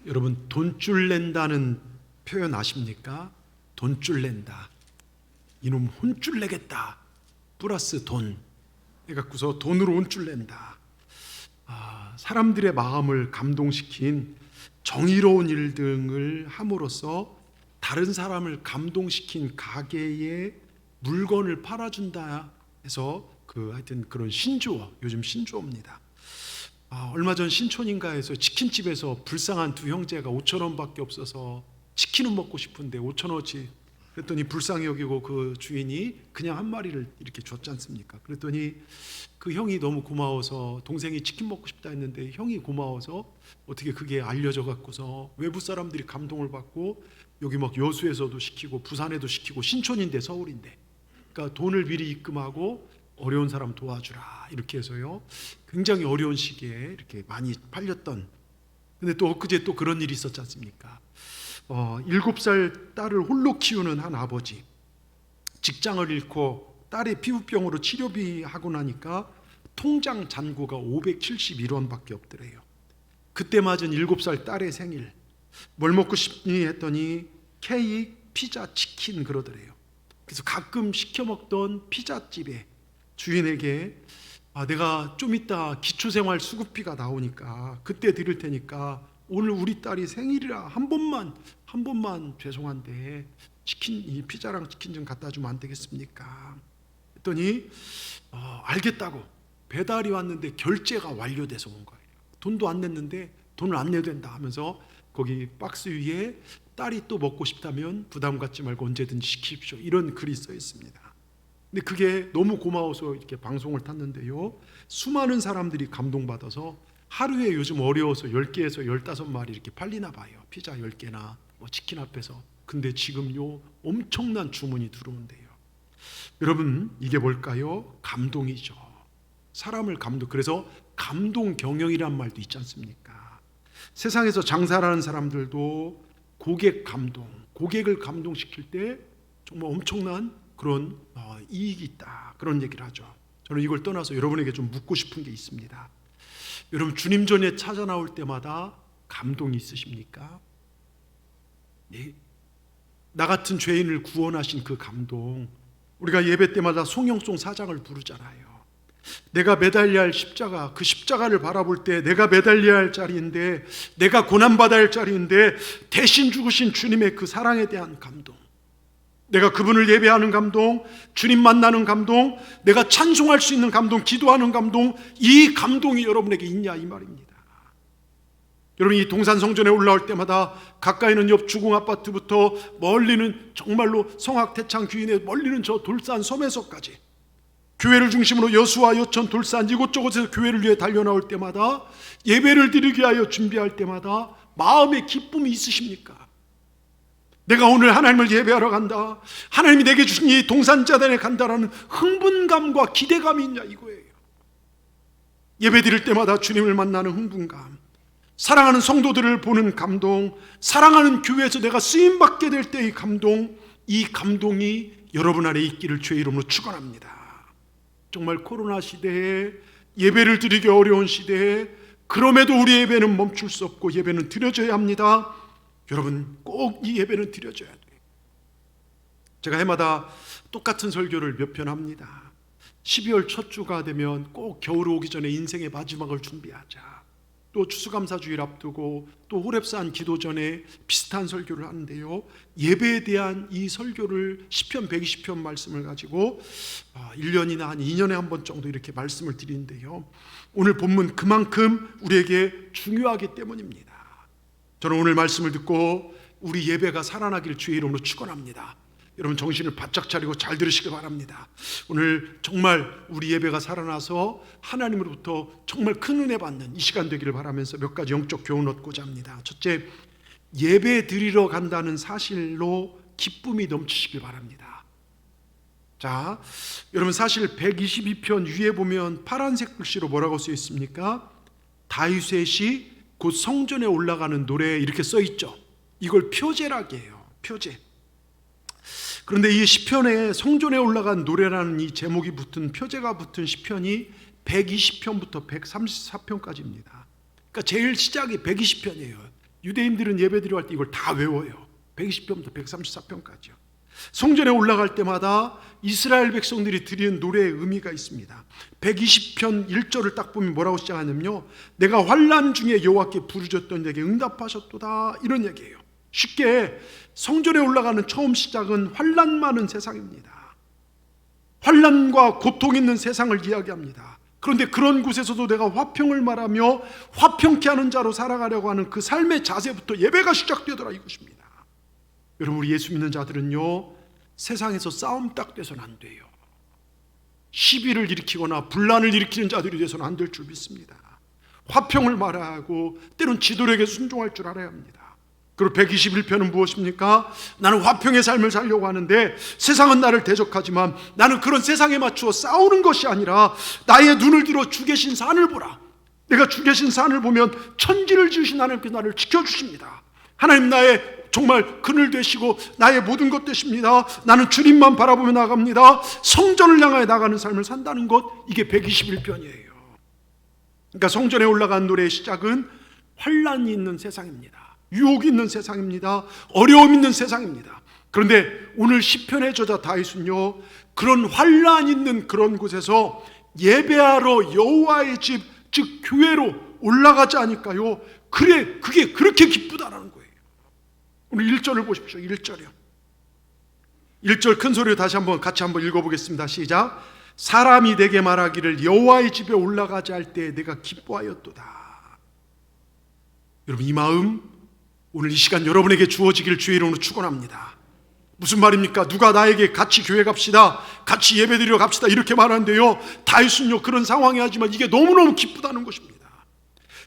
여러분, 돈줄 낸다는 표현 아십니까? 돈줄 낸다. 이놈 혼줄 내겠다. 플러스 돈. 해갖고서 돈으로 혼줄 낸다. 사람들의 마음을 감동시킨 정의로운 일 등을 함으로써 다른 사람을 감동시킨 가게에 물건을 팔아준다 해서 하여튼 그런 신조어, 요즘 신조어입니다. 얼마 전 신촌인가에서 치킨집에서 불쌍한 두 형제가 5,000원밖에 없어서 치킨은 먹고 싶은데 5,000원어치, 그랬더니 불쌍히 여기고 그 주인이 그냥 한 마리를 이렇게 줬지 않습니까? 그랬더니 그 형이 너무 고마워서, 동생이 치킨 먹고 싶다 했는데 형이 고마워서 어떻게 그게 알려져 갖고서 외부 사람들이 감동을 받고 여기 막 여수에서도 시키고 부산에도 시키고, 신촌인데 서울인데, 그러니까 돈을 미리 입금하고 어려운 사람 도와주라 이렇게 해서요, 굉장히 어려운 시기에 이렇게 많이 팔렸던. 근데 또 엊그제 또 그런 일이 있었지 않습니까? 7살 딸을 홀로 키우는 한 아버지, 직장을 잃고 딸의 피부병으로 치료비 하고 나니까 통장 잔고가 571원밖에 없더래요. 그때 맞은 7살 딸의 생일, 뭘 먹고 싶니 했더니 케이크, 피자, 치킨 그러더래요. 그래서 가끔 시켜 먹던 피자집에 주인에게 내가 좀 이따 기초생활 수급비가 나오니까 그때 드릴 테니까 오늘 우리 딸이 생일이라 한 번만 죄송한데 치킨, 이 피자랑 치킨 좀 갖다 주면 안 되겠습니까? 했더니 알겠다고 배달이 왔는데 결제가 완료돼서 온 거예요. 돈도 안 냈는데 돈을 안 내도 된다 하면서 거기 박스 위에 딸이 또 먹고 싶다면 부담 갖지 말고 언제든지 시키십시오, 이런 글이 써 있습니다. 근데 그게 너무 고마워서 이렇게 방송을 탔는데요, 수많은 사람들이 감동받아서 하루에 요즘 어려워서 10개에서 15마리 이렇게 팔리나 봐요. 피자 10개나 치킨 앞에서. 근데 지금요 엄청난 주문이 들어온대요. 여러분, 이게 뭘까요? 감동이죠. 사람을 감동. 그래서 감동 경영이란 말도 있지 않습니까? 세상에서 장사를 하는 사람들도 고객 감동, 고객을 감동시킬 때 정말 엄청난 그런 이익이 있다, 그런 얘기를 하죠. 저는 이걸 떠나서 여러분에게 좀 묻고 싶은 게 있습니다. 여러분, 주님 전에 찾아 나올 때마다 감동이 있으십니까? 네. 나 같은 죄인을 구원하신 그 감동. 우리가 예배 때마다 송영송 사장을 부르잖아요. 내가 매달려야 할 십자가, 그 십자가를 바라볼 때 내가 매달려야 할 자리인데, 내가 고난받아야 할 자리인데 대신 죽으신 주님의 그 사랑에 대한 감동, 내가 그분을 예배하는 감동, 주님 만나는 감동, 내가 찬송할 수 있는 감동, 기도하는 감동, 이 감동이 여러분에게 있냐 이 말입니다. 여러분, 이 동산 성전에 올라올 때마다 가까이는 옆 주공 아파트부터 멀리는 정말로 성악 태창 귀인의 멀리는 저 돌산 섬에서까지 교회를 중심으로 여수와 여천, 돌산 이곳저곳에서 교회를 위해 달려나올 때마다, 예배를 드리기 위하여 준비할 때마다 마음의 기쁨이 있으십니까? 내가 오늘 하나님을 예배하러 간다, 하나님이 내게 주신 이 동산자단에 간다라는 흥분감과 기대감이 있냐 이거예요. 예배 드릴 때마다 주님을 만나는 흥분감, 사랑하는 성도들을 보는 감동, 사랑하는 교회에서 내가 쓰임받게 될 때의 감동, 이 감동이 여러분 안에 있기를 주의 이름으로 축원합니다. 정말 코로나 시대에, 예배를 드리기 어려운 시대에, 그럼에도 우리 예배는 멈출 수 없고 예배는 드려져야 합니다. 여러분, 꼭 이 예배는 드려져야 돼요. 제가 해마다 똑같은 설교를 몇 편 합니다. 12월 첫 주가 되면 꼭 겨울 오기 전에 인생의 마지막을 준비하자. 또 추수감사주일 앞두고 또 호렙산 기도 전에 비슷한 설교를 하는데요, 예배에 대한 이 설교를 시편 120편 말씀을 가지고 1년이나 한 2년에 한 번 정도 이렇게 말씀을 드리는데요, 오늘 본문 그만큼 우리에게 중요하기 때문입니다. 저는 오늘 말씀을 듣고 우리 예배가 살아나기를 주의 이름으로 축원합니다. 여러분, 정신을 바짝 차리고 잘 들으시기 바랍니다. 오늘 정말 우리 예배가 살아나서 하나님으로부터 정말 큰 은혜 받는 이 시간 되기를 바라면서 몇 가지 영적 교훈 얻고자 합니다. 첫째, 예배 드리러 간다는 사실로 기쁨이 넘치시길 바랍니다. 자, 여러분, 사실 122편 위에 보면 파란색 글씨로 뭐라고 써 있습니까? 다윗의 시 곧 성전에 올라가는 노래, 이렇게 써 있죠. 이걸 표제라고 해요. 표제. 그런데 이 시편에 성전에 올라간 노래라는 이 제목이 붙은, 표제가 붙은 시편이 120편부터 134편까지입니다. 그러니까 제일 시작이 120편이에요. 유대인들은 예배드리러 갈 때 이걸 다 외워요. 120편부터 134편까지요. 성전에 올라갈 때마다 이스라엘 백성들이 드리는 노래의 의미가 있습니다. 120편 1절을 딱 보면 뭐라고 시작하냐면요, 내가 환난 중에 여호와께 부르짖었던 내게 응답하셨도다, 이런 얘기예요. 쉽게 성전에 올라가는 처음 시작은 환난 많은 세상입니다. 환난과 고통 있는 세상을 이야기합니다. 그런데 그런 곳에서도 내가 화평을 말하며 화평케 하는 자로 살아가려고 하는 그 삶의 자세부터 예배가 시작되더라, 이것입니다. 여러분, 우리 예수 믿는 자들은요, 세상에서 싸움 딱 돼서는 안 돼요. 시비를 일으키거나 분란을 일으키는 자들이 돼서는 안 될 줄 믿습니다. 화평을 말해야 하고 때론 지도력에 순종할 줄 알아야 합니다. 그리고 121편은 무엇입니까? 나는 화평의 삶을 살려고 하는데 세상은 나를 대적하지만 나는 그런 세상에 맞추어 싸우는 것이 아니라 나의 눈을 들어 주 계신 산을 보라. 내가 주 계신 산을 보면 천지를 지으신 하나님께서 나를 지켜주십니다. 하나님 나의 정말 그늘 되시고 나의 모든 것 되십니다. 나는 주님만 바라보며 나갑니다. 성전을 향하여 나가는 삶을 산다는 것, 이게 121편이에요. 그러니까 성전에 올라간 노래의 시작은 환난이 있는 세상입니다. 유혹이 있는 세상입니다. 어려움 있는 세상입니다. 그런데 오늘 시편의 저자 다윗은요, 그런 환난 있는 그런 곳에서 예배하러 여호와의 집, 즉 교회로 올라가지 않을까요? 그래, 그게 그렇게 기쁘다라는 거예요. 오늘 1절을 보십시오. 1절이요. 1절 큰 소리로 다시 한번 같이 한번 읽어보겠습니다. 시작. 사람이 내게 말하기를 여호와의 집에 올라가지 할 때 내가 기뻐하였도다. 여러분, 이 마음 오늘 이 시간 여러분에게 주어지기를 주의 이름으로 축원합니다. 무슨 말입니까? 누가 나에게 같이 교회 갑시다, 같이 예배드리러 갑시다, 이렇게 말하는데요, 다윗은요 그런 상황이 하지만 이게 너무너무 기쁘다는 것입니다.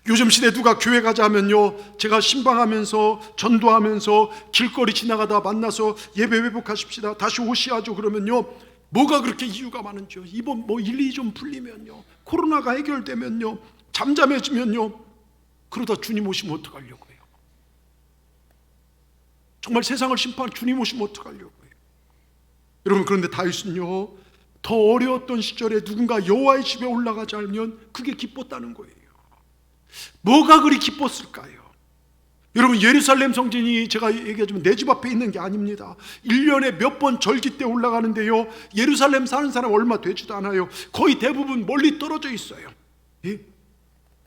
요즘 시대 누가 교회 가자 하면요, 제가 신방하면서 전도하면서 길거리 지나가다 만나서 예배 회복하십시다, 다시 오시야죠 그러면요, 뭐가 그렇게 이유가 많은지요. 이번 뭐 일이 좀 풀리면요, 코로나가 해결되면요, 잠잠해지면요, 그러다 주님 오시면 어떡하려고요. 정말 세상을 심판할 주님 오시면 어떡하려고요. 여러분, 그런데 다윗은요, 더 어려웠던 시절에 누군가 여호와의 집에 올라가지 않으면 그게 기뻤다는 거예요. 뭐가 그리 기뻤을까요? 여러분, 예루살렘 성전이 제가 얘기하자면 내 집 앞에 있는 게 아닙니다. 1년에 몇 번 절기 때 올라가는데요, 예루살렘 사는 사람 얼마 되지도 않아요. 거의 대부분 멀리 떨어져 있어요. 예?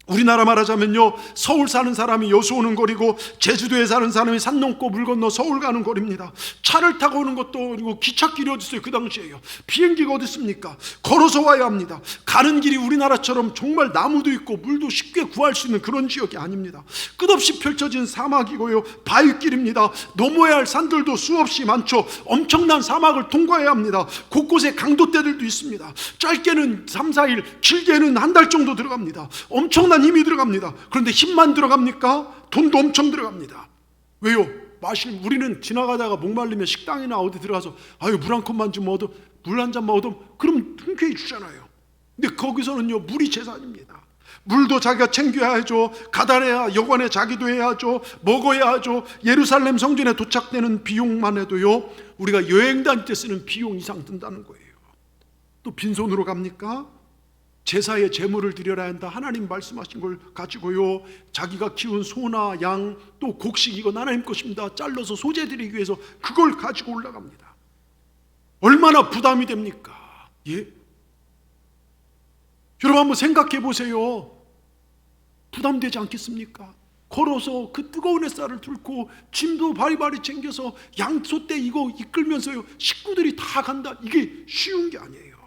우리나라 말하자면요, 서울 사는 사람이 여수 오는 거리고 제주도에 사는 사람이 산 넘고 물 건너 서울 가는 거리입니다. 차를 타고 오는 것도 아니고 기찻길이 어디 있어요? 그 당시에요. 비행기가 어디 있습니까? 걸어서 와야 합니다. 가는 길이 우리나라처럼 정말 나무도 있고 물도 쉽게 구할 수 있는 그런 지역이 아닙니다. 끝없이 펼쳐진 사막이고요, 바위길입니다. 넘어야 할 산들도 수없이 많죠. 엄청난 사막을 통과해야 합니다. 곳곳에 강도대들도 있습니다. 짧게는 3, 4일, 길게는 한 달 정도 들어갑니다. 엄청난 힘이 들어갑니다. 그런데 힘만 들어갑니까? 돈도 엄청 들어갑니다. 왜요? 우리는 지나가다가 목말리면 식당이나 어디 들어가서 아유 물 한 컵만 좀 얻어, 물 한 잔만 얻어, 그럼 흔쾌히 주잖아요. 근데 거기서는요, 물이 재산입니다. 물도 자기가 챙겨야죠. 가달해야, 여관에 자기도 해야죠. 먹어야 하죠. 예루살렘 성전에 도착되는 비용만 해도요, 우리가 여행 다닐 때 쓰는 비용 이상 든다는 거예요. 또 빈손으로 갑니까? 제사에 제물을 드려야 한다, 하나님 말씀하신 걸 가지고요, 자기가 키운 소나 양, 또 곡식, 이건 하나님 것입니다, 잘라서 소재 드리기 위해서 그걸 가지고 올라갑니다. 얼마나 부담이 됩니까? 예? 여러분 한번 생각해 보세요. 부담되지 않겠습니까? 걸어서 그 뜨거운 햇살을 뚫고 짐도 바리바리 챙겨서 양소떼 이거 이끌면서요, 식구들이 다 간다. 이게 쉬운 게 아니에요.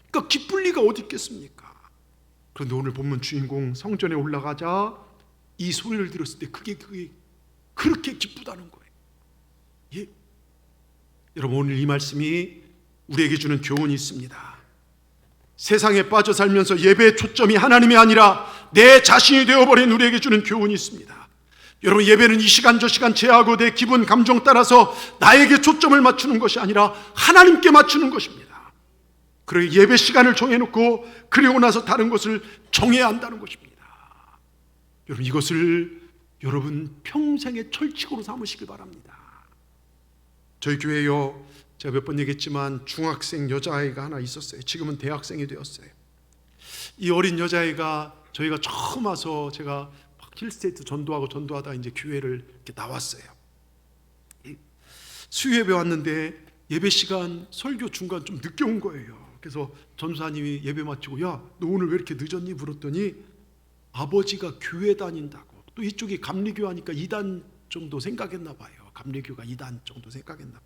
그러니까 기쁠 리가 어디 있겠습니까? 그런데 오늘 본문 주인공 성전에 올라가자 이 소리를 들었을 때 그게 그렇게 기쁘다는 거예요. 예? 여러분, 오늘 이 말씀이 우리에게 주는 교훈이 있습니다. 세상에 빠져 살면서 예배의 초점이 하나님이 아니라 내 자신이 되어버린 우리에게 주는 교훈이 있습니다. 여러분, 예배는 이 시간 저 시간 제하고 내 기분 감정 따라서 나에게 초점을 맞추는 것이 아니라 하나님께 맞추는 것입니다. 그리고 예배 시간을 정해놓고 그리고 나서 다른 것을 정해야 한다는 것입니다. 여러분, 이것을 여러분 평생의 철칙으로 삼으시길 바랍니다. 저희 교회요, 제가 몇 번 얘기했지만 중학생 여자아이가 하나 있었어요. 지금은 대학생이 되었어요. 이 어린 여자아이가 저희가 처음 와서 제가 막 힐스테이트 전도하다 이제 교회를 이렇게 나왔어요. 수요 예배 왔는데 예배 시간 설교 중간 좀 늦게 온 거예요. 그래서 전사님이 예배 마치고 야, 너 오늘 왜 이렇게 늦었니? 물었더니 아버지가 교회 다닌다고. 또 이쪽이 감리교 하니까 2단 정도 생각했나 봐요. 감리교가 2단 정도 생각했나 봐요.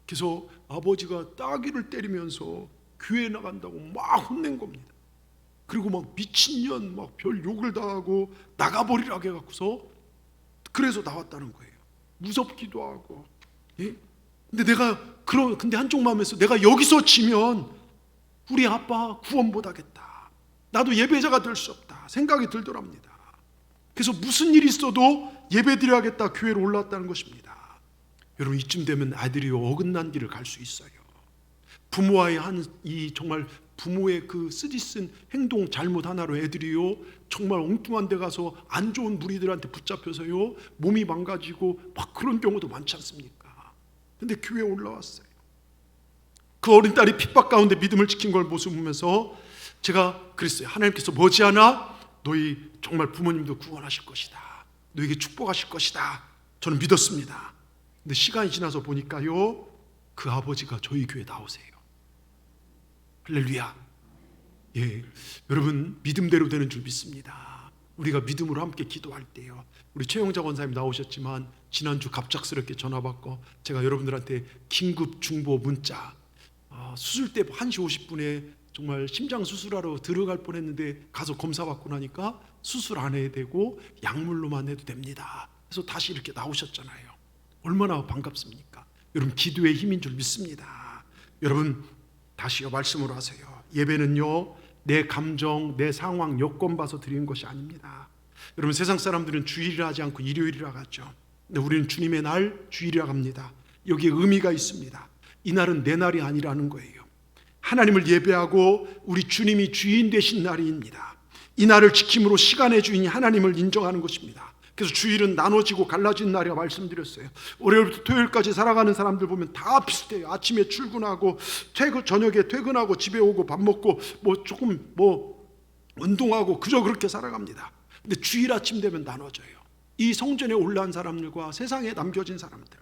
그래서 아버지가 따귀를 때리면서 교회 나간다고 막 혼낸 겁니다. 그리고 막 미친년 막 별 욕을 다 하고 나가버리라고 해갖고서 그래서 나왔다는 거예요. 무섭기도 하고. 예? 근데 한쪽 마음에서 내가 여기서 지면 우리 아빠 구원 못하겠다. 나도 예배자가 될 수 없다. 생각이 들더랍니다. 그래서 무슨 일이 있어도 예배 드려야겠다. 교회로 올라왔다는 것입니다. 여러분, 이쯤 되면 아들이 어긋난 길을 갈 수 있어요. 부모와의 정말 부모의 그 쓰디쓴 행동 잘못 하나로 애들이요 정말 엉뚱한 데 가서 안 좋은 무리들한테 붙잡혀서요 몸이 망가지고 막 그런 경우도 많지 않습니까? 근데 교회에 올라왔어요. 그 어린 딸이 핍박 가운데 믿음을 지킨 걸 모습 보면서 제가 그랬어요. 하나님께서 머지않아 너희 정말 부모님도 구원하실 것이다. 너에게 축복하실 것이다. 저는 믿었습니다. 근데 시간이 지나서 보니까요 그 아버지가 저희 교회에 나오세요. 할렐루야. 예, 여러분 믿음대로 되는 줄 믿습니다. 우리가 믿음으로 함께 기도할 때요. 우리 최영자 권사님 나오셨지만 지난주 갑작스럽게 전화 받고 제가 여러분들한테 긴급 중보 문자 수술 때 1시 50분에 정말 심장 수술하러 들어갈 뻔했는데 가서 검사 받고 나니까 수술 안 해야 되고 약물로만 해도 됩니다. 그래서 다시 이렇게 나오셨잖아요. 얼마나 반갑습니까? 여러분 기도의 힘인 줄 믿습니다. 여러분 다시요 말씀으로 하세요. 예배는요 내 감정, 내 상황, 여건 봐서 드리는 것이 아닙니다. 여러분 세상 사람들은 주일이라 하지 않고 일요일이라 하죠. 근데 우리는 주님의 날 주일이라 합니다. 여기에 의미가 있습니다. 이 날은 내 날이 아니라는 거예요. 하나님을 예배하고 우리 주님이 주인 되신 날입니다. 이 날을 지킴으로 시간의 주인이 하나님을 인정하는 것입니다. 그래서 주일은 나눠지고 갈라진 날이라 말씀드렸어요. 월요일부터 토요일까지 살아가는 사람들 보면 다 비슷해요. 아침에 출근하고 저녁에 퇴근하고 집에 오고 밥 먹고 조금 운동하고 그저 그렇게 살아갑니다. 근데 주일 아침 되면 나눠져요. 이 성전에 올라온 사람들과 세상에 남겨진 사람들.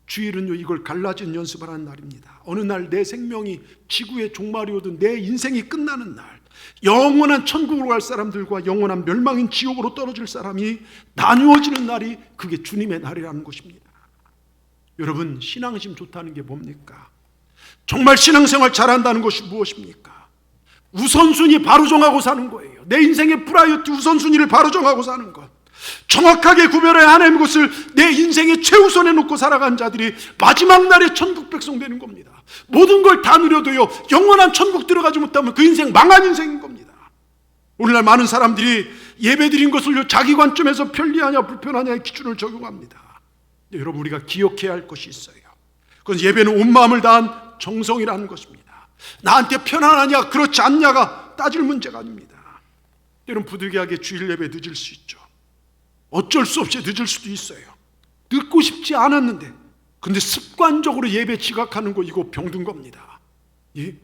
주일은요 이걸 갈라진 연습을 하는 날입니다. 어느 날 내 생명이 지구의 종말이 오든 내 인생이 끝나는 날, 영원한 천국으로 갈 사람들과 영원한 멸망인 지옥으로 떨어질 사람이 나누어지는 날이 그게 주님의 날이라는 것입니다. 여러분 신앙심 좋다는 게 뭡니까? 정말 신앙생활 잘한다는 것이 무엇입니까? 우선순위 바로 정하고 사는 거예요. 내 인생의 프라이어티 우선순위를 바로 정하고 사는 것. 정확하게 구별해 하나님의 것을 내 인생의 최우선에 놓고 살아간 자들이 마지막 날에 천국 백성 되는 겁니다. 모든 걸 다 누려도요 영원한 천국 들어가지 못하면 그 인생 망한 인생인 겁니다. 오늘날 많은 사람들이 예배드린 것을 자기 관점에서 편리하냐 불편하냐의 기준을 적용합니다. 여러분 우리가 기억해야 할 것이 있어요. 그건 예배는 온 마음을 다한 정성이라는 것입니다. 나한테 편안하냐 그렇지 않냐가 따질 문제가 아닙니다. 여러분 부득이하게 주일 예배 늦을 수 있죠. 어쩔 수 없이 늦을 수도 있어요. 늦고 싶지 않았는데 근데 습관적으로 예배 지각하는 거 이거 병든 겁니다. 예?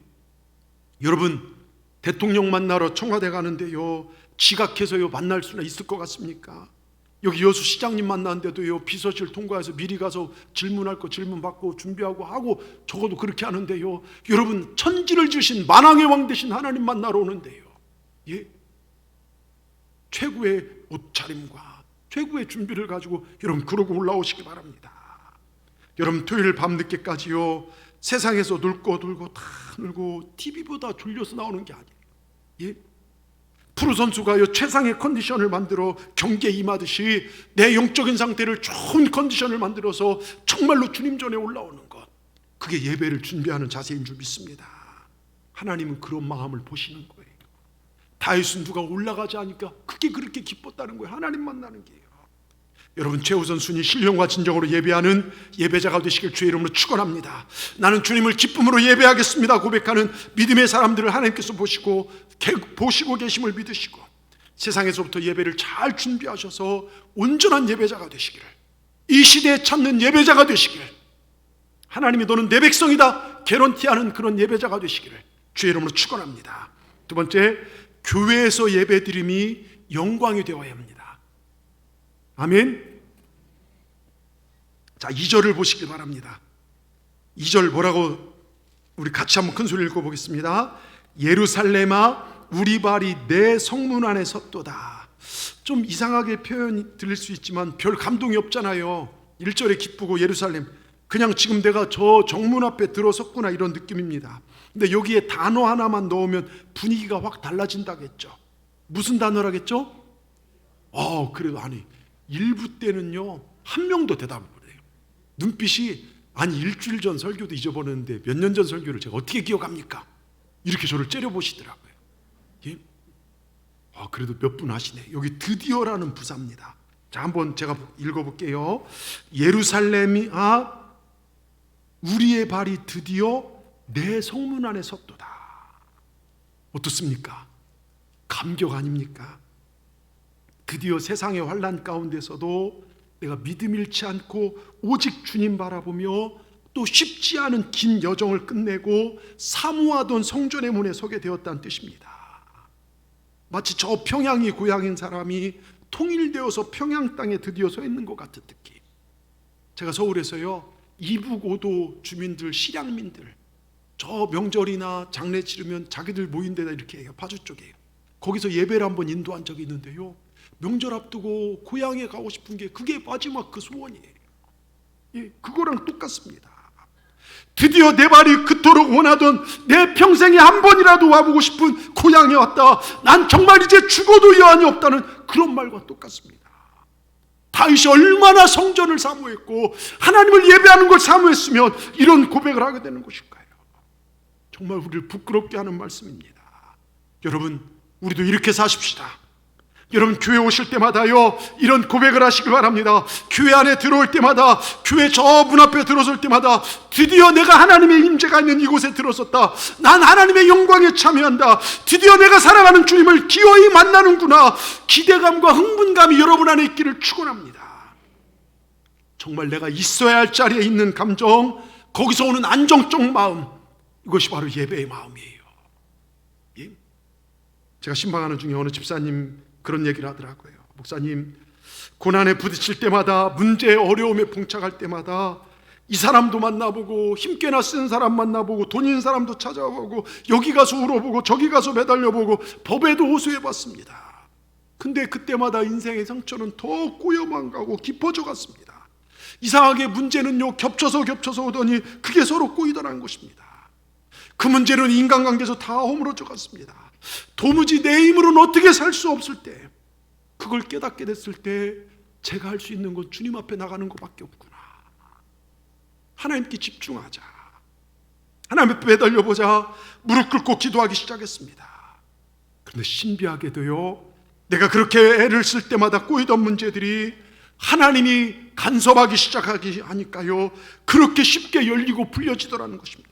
여러분 대통령 만나러 청와대 가는데요 지각해서요 만날 수나 있을 것 같습니까? 여기 여수시장님 만나는데도요 비서실 통과해서 미리 가서 질문할 거 질문 받고 준비하고 하고 적어도 그렇게 하는데요 여러분 천지를 주신 만왕의 왕 되신 하나님 만나러 오는데요 예? 최고의 옷차림과 최고의 준비를 가지고 여러분 그러고 올라오시기 바랍니다. 여러분 토요일 밤늦게까지요 세상에서 놀고 다 놀고 TV보다 졸려서 나오는 게 아니에요. 예? 프로 선수가요 최상의 컨디션을 만들어 경기에 임하듯이 내 영적인 상태를 좋은 컨디션을 만들어서 정말로 주님 전에 올라오는 것, 그게 예배를 준비하는 자세인 줄 믿습니다. 하나님은 그런 마음을 보시는 거예요. 다윗은 누가 올라가지 않으니까 그게 그렇게 기뻤다는 거예요. 하나님 만나는 게요. 여러분 최우선 순위 신령과 진정으로 예배하는 예배자가 되시길 주의 이름으로 축원합니다. 나는 주님을 기쁨으로 예배하겠습니다 고백하는 믿음의 사람들을 하나님께서 보시고 계심을 믿으시고 세상에서부터 예배를 잘 준비하셔서 온전한 예배자가 되시기를, 이 시대에 찾는 예배자가 되시기를, 하나님이 너는 내 백성이다 개런티하는 그런 예배자가 되시기를 주의 이름으로 축원합니다. 두 번째, 교회에서 예배드림이 영광이 되어야 합니다. 아멘. 자, 2절을 보시길 바랍니다. 2절 뭐라고 우리 같이 한번 큰 소리를 읽어보겠습니다. 예루살렘아 우리 발이 내 성문 안에 섰도다. 좀 이상하게 표현이 들릴 수 있지만 별 감동이 없잖아요. 1절에 기쁘고 예루살렘, 그냥 지금 내가 저 정문 앞에 들어섰구나 이런 느낌입니다. 근데 여기에 단어 하나만 넣으면 분위기가 확 달라진다겠죠. 무슨 단어라겠죠? 그래도 아니 일부 때는요 한 명도 대답을 못해요. 눈빛이 아니 일주일 전 설교도 잊어버렸는데 몇 년 전 설교를 제가 어떻게 기억합니까? 이렇게 저를 째려보시더라고요. 예? 그래도 몇 분 하시네. 여기 드디어라는 부사입니다. 자, 한번 제가 읽어볼게요. 예루살렘이 우리의 발이 드디어 내 성문 안에 섰도다. 어떻습니까? 감격 아닙니까? 드디어 세상의 환난 가운데서도 내가 믿음 잃지 않고 오직 주님 바라보며 또 쉽지 않은 긴 여정을 끝내고 사모하던 성전의 문에 서게 되었다는 뜻입니다. 마치 저 평양이 고향인 사람이 통일되어서 평양 땅에 드디어 서 있는 것 같은 느낌. 제가 서울에서요 이북 5도 주민들, 실향민들 저 명절이나 장례 치르면 자기들 모인 데다 이렇게 해요. 파주 쪽이에요. 거기서 예배를 한번 인도한 적이 있는데요, 명절 앞두고 고향에 가고 싶은 게 그게 마지막 그 소원이에요. 예, 그거랑 똑같습니다. 드디어 내 발이 그토록 원하던 내 평생에 한 번이라도 와보고 싶은 고향에 왔다. 난 정말 이제 죽어도 여한이 없다는 그런 말과 똑같습니다. 다윗이 얼마나 성전을 사모했고 하나님을 예배하는 걸 사모했으면 이런 고백을 하게 되는 것일까요? 정말 우리를 부끄럽게 하는 말씀입니다. 여러분, 우리도 이렇게 사십시다. 여러분, 교회 오실 때마다요 이런 고백을 하시길 바랍니다. 교회 안에 들어올 때마다, 교회 저 문 앞에 들어설 때마다 드디어 내가 하나님의 임재가 있는 이곳에 들어섰다. 난 하나님의 영광에 참여한다. 드디어 내가 사랑하는 주님을 기어이 만나는구나. 기대감과 흥분감이 여러분 안에 있기를 축원합니다. 정말 내가 있어야 할 자리에 있는 감정, 거기서 오는 안정적 마음, 이것이 바로 예배의 마음이에요. 예? 제가 신방하는 중에 어느 집사님 그런 얘기를 하더라고요. 목사님, 고난에 부딪힐 때마다, 문제 어려움에 봉착할 때마다 이 사람도 만나보고 힘께나 쓴 사람 만나보고 돈 있는 사람도 찾아보고 여기 가서 울어보고 저기 가서 매달려보고 법에도 호소해봤습니다. 근데 그때마다 인생의 상처는 더 꼬여만 가고 깊어져 갔습니다. 이상하게 문제는요 겹쳐서 오더니 그게 서로 꼬이더라는 것입니다. 그 문제는 인간관계에서 다 허물어져 갔습니다. 도무지 내 힘으로는 어떻게 살 수 없을 때, 그걸 깨닫게 됐을 때 제가 할 수 있는 건 주님 앞에 나가는 것밖에 없구나. 하나님께 집중하자. 하나님 앞에 매달려보자. 무릎 꿇고 기도하기 시작했습니다. 그런데 신비하게도요, 내가 그렇게 애를 쓸 때마다 꼬이던 문제들이 하나님이 간섭하기 시작하기 하니까요 그렇게 쉽게 열리고 풀려지더라는 것입니다.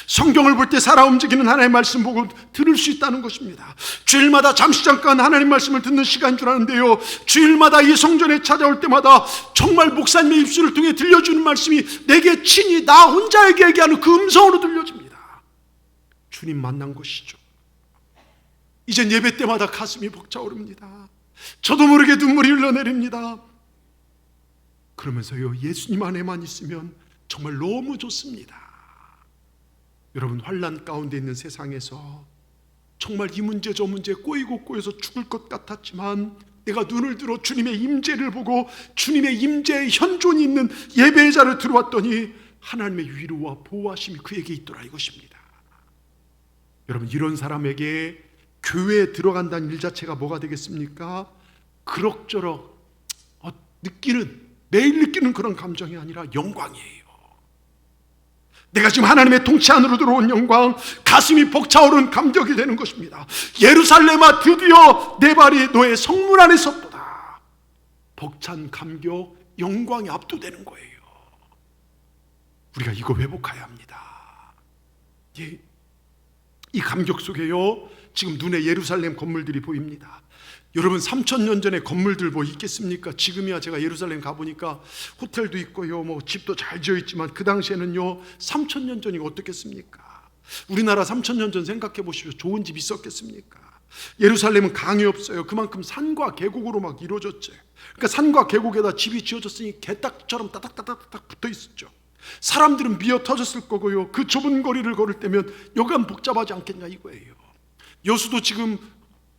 성경을 볼 때 살아 움직이는 하나님의 말씀 보고 들을 수 있다는 것입니다. 주일마다 잠시 잠깐 하나님 말씀을 듣는 시간인 줄 아는데요, 주일마다 이 성전에 찾아올 때마다 정말 목사님의 입술을 통해 들려주는 말씀이 내게 친히 나 혼자에게 얘기하는 그 음성으로 들려집니다. 주님 만난 것이죠. 이젠 예배 때마다 가슴이 벅차오릅니다. 저도 모르게 눈물이 흘러내립니다. 그러면서요 예수님 안에만 있으면 정말 너무 좋습니다. 여러분, 환난 가운데 있는 세상에서 정말 이 문제 저 문제 꼬여서 죽을 것 같았지만 내가 눈을 들어 주님의 임재를 보고 주님의 임재의 현존이 있는 예배의 자리에 들어왔더니 하나님의 위로와 보호하심이 그에게 있더라 이것입니다. 여러분, 이런 사람에게 교회에 들어간다는 일 자체가 뭐가 되겠습니까? 그럭저럭 매일 느끼는 그런 감정이 아니라 영광이에요. 내가 지금 하나님의 통치 안으로 들어온 영광, 가슴이 벅차오른 감격이 되는 것입니다. 예루살렘아, 드디어 내 발이 너의 성문 안에 섰도다. 벅찬 감격, 영광이 압도되는 거예요. 우리가 이거 회복해야 합니다. 예, 이 감격 속에요 지금 눈에 예루살렘 건물들이 보입니다. 여러분, 3,000년 전에 건물들 뭐 있겠습니까? 지금이야 제가 예루살렘 가보니까 호텔도 있고요, 뭐 집도 잘 지어 있지만 그 당시에는요 3,000년 전이 어떻겠습니까? 우리나라 3,000년 전 생각해 보십시오. 좋은 집 있었겠습니까? 예루살렘은 강이 없어요. 그만큼 산과 계곡으로 막 이루어졌죠. 그러니까 산과 계곡에다 집이 지어졌으니 개딱처럼 따닥따닥따닥 붙어 있었죠. 사람들은 미어 터졌을 거고요. 그 좁은 거리를 걸을 때면 여간 복잡하지 않겠냐 이거예요. 여수도 지금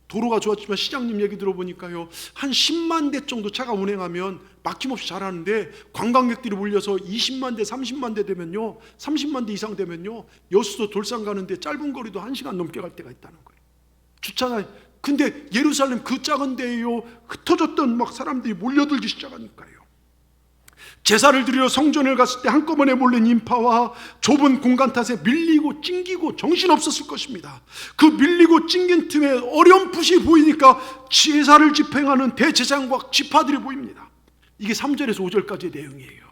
도로가 좋았지만 시장님 얘기 들어보니까요, 한 10만 대 정도 차가 운행하면 막힘없이 잘하는데 관광객들이 몰려서 20만 대 30만 대 되면요, 30만 대 이상 되면요, 여수도 돌산 가는데 짧은 거리도 1시간 넘게 갈 때가 있다는 거예요. 주차나. 근데 예루살렘 그 작은 데에요, 흩어졌던 막 사람들이 몰려들기 시작하니까요. 제사를 드리러 성전을 갔을 때 한꺼번에 몰린 인파와 좁은 공간 탓에 밀리고 찡기고 정신없었을 것입니다. 그 밀리고 찡긴 틈에 어렴풋이 보이니까 제사를 집행하는 대제사장과 지파들이 보입니다. 이게 3절에서 5절까지의 내용이에요.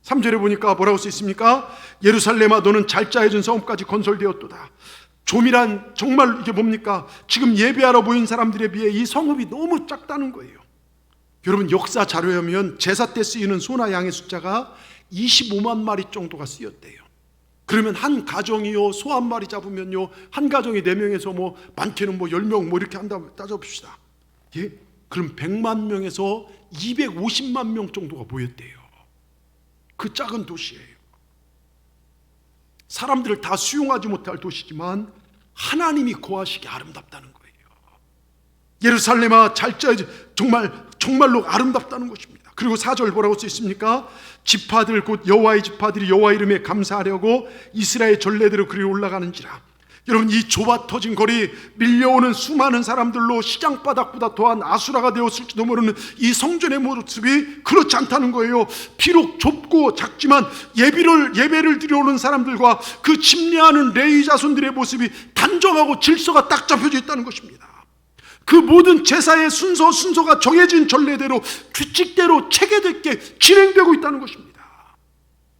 3절에 보니까 뭐라고 써 있습니까? 예루살렘아 너는 잘 짜여진 성읍까지 건설되었도다. 조밀한, 정말 이게 뭡니까? 지금 예배하러 모인 사람들에 비해 이 성읍이 너무 작다는 거예요. 여러분, 역사 자료에 보면 제사 때 쓰이는 소나 양의 숫자가 25만 마리 정도가 쓰였대요. 그러면 한 가정이요, 소 한 마리 잡으면요, 한 가정이 4명에서 뭐 많게는 뭐 10명 뭐 이렇게 한다고 따져봅시다. 예? 그럼 100만 명에서 250만 명 정도가 모였대요. 그 작은 도시예요. 사람들을 다 수용하지 못할 도시지만 하나님이 거하시기 아름답다는 거예요. 예루살렘아 잘 짜여진, 정말로 아름답다는 것입니다. 그리고 4절 뭐라고 써 있습니까? 지파들 곧 여호와의 지파들이 여호와 이름에 감사하려고 이스라엘 전례대로 그리 올라가는지라. 여러분, 이 좁아 터진 거리, 밀려오는 수많은 사람들로 시장 바닥보다 더한 아수라가 되었을지도 모르는 이 성전의 모습이 그렇지 않다는 거예요. 비록 좁고 작지만 예배를 드려오는 사람들과 그 침례하는 레위 자손들의 모습이 단정하고 질서가 딱 잡혀져 있다는 것입니다. 그 모든 제사의 순서가 정해진 전례대로, 규칙대로 체계되게 진행되고 있다는 것입니다.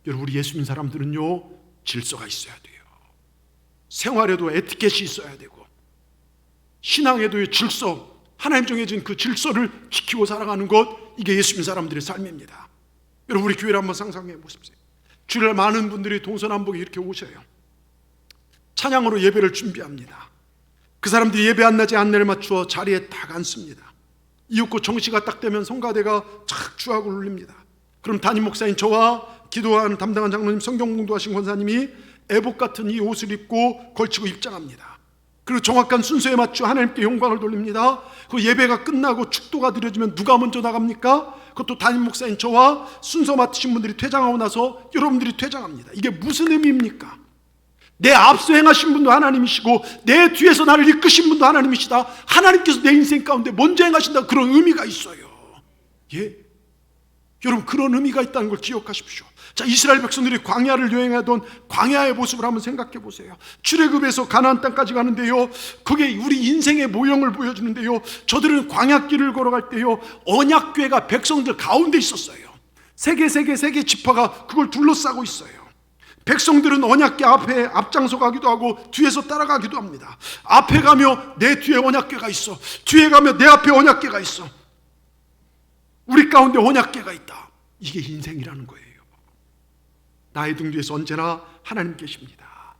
여러분, 우리 예수 믿는 사람들은요, 질서가 있어야 돼요. 생활에도 에티켓이 있어야 되고, 신앙에도 질서, 하나님 정해진 그 질서를 지키고 살아가는 것, 이게 예수 믿는 사람들의 삶입니다. 여러분, 우리 교회를 한번 상상해 보십시오. 주일날 많은 분들이 동서남북에 이렇게 오셔요. 찬양으로 예배를 준비합니다. 그 사람들이 예배 안낮에 안내를 맞추어 자리에 딱 앉습니다. 이윽고 정시가 딱 되면 성가대가 착 주악을 울립니다. 그럼 담임 목사인 저와 기도하는 담당한 장로님, 성경 공부하신 권사님이 애복 같은 이 옷을 입고 걸치고 입장합니다. 그리고 정확한 순서에 맞춰 하나님께 영광을 돌립니다. 그 예배가 끝나고 축도가 드려지면 누가 먼저 나갑니까? 그것도 담임 목사인 저와 순서 맡으신 분들이 퇴장하고 나서 여러분들이 퇴장합니다. 이게 무슨 의미입니까? 내 앞서 행하신 분도 하나님이시고 내 뒤에서 나를 이끄신 분도 하나님이시다. 하나님께서 내 인생 가운데 먼저 행하신다, 그런 의미가 있어요. 예? 여러분, 그런 의미가 있다는 걸 기억하십시오. 자, 이스라엘 백성들이 광야를 여행하던 광야의 모습을 한번 생각해 보세요. 출애굽에서 가나안 땅까지 가는데요, 그게 우리 인생의 모형을 보여주는데요, 저들은 광야길을 걸어갈 때요, 언약궤가 백성들 가운데 있었어요. 세 개 지파가 그걸 둘러싸고 있어요. 백성들은 언약궤 앞에 앞장서 가기도 하고 뒤에서 따라가기도 합니다. 앞에 가며 내 뒤에 언약궤가 있어, 뒤에 가며 내 앞에 언약궤가 있어. 우리 가운데 언약궤가 있다. 이게 인생이라는 거예요. 나의 등 뒤에서 언제나 하나님 계십니다.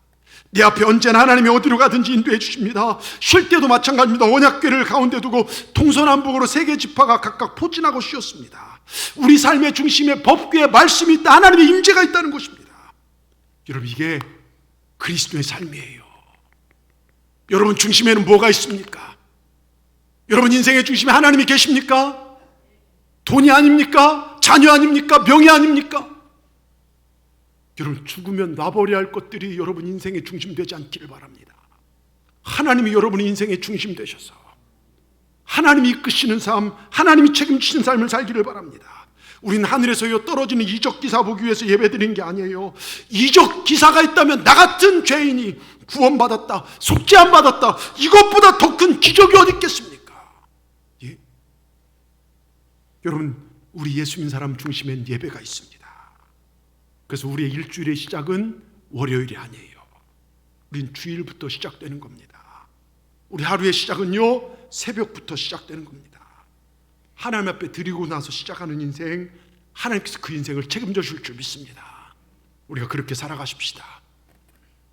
내 앞에 언제나 하나님이 어디로 가든지 인도해 주십니다. 쉴 때도 마찬가지입니다. 언약궤를 가운데 두고 동서남북으로 3개 지파가 각각 포진하고 쉬었습니다. 우리 삶의 중심에 법궤의 말씀이 있다, 하나님의 임재가 있다는 것입니다. 여러분, 이게 그리스도의 삶이에요. 여러분 중심에는 뭐가 있습니까? 여러분 인생의 중심에 하나님이 계십니까? 돈이 아닙니까? 자녀 아닙니까? 명예 아닙니까? 여러분, 죽으면 놔버려야 할 것들이 여러분 인생의 중심 되지 않기를 바랍니다. 하나님이 여러분의 인생의 중심 되셔서 하나님이 이끄시는 삶, 하나님이 책임지시는 삶을 살기를 바랍니다. 우린 하늘에서 떨어지는 이적 기사 보기 위해서 예배드린 게 아니에요. 이적 기사가 있다면 나 같은 죄인이 구원받았다, 속죄 안 받았다, 이것보다 더 큰 기적이 어디 있겠습니까? 예? 여러분, 우리 예수 믿는 사람 중심엔 예배가 있습니다. 그래서 우리의 일주일의 시작은 월요일이 아니에요. 우린 주일부터 시작되는 겁니다. 우리 하루의 시작은요, 새벽부터 시작되는 겁니다. 하나님 앞에 드리고 나서 시작하는 인생, 하나님께서 그 인생을 책임져 주실 줄 믿습니다. 우리가 그렇게 살아가십시다.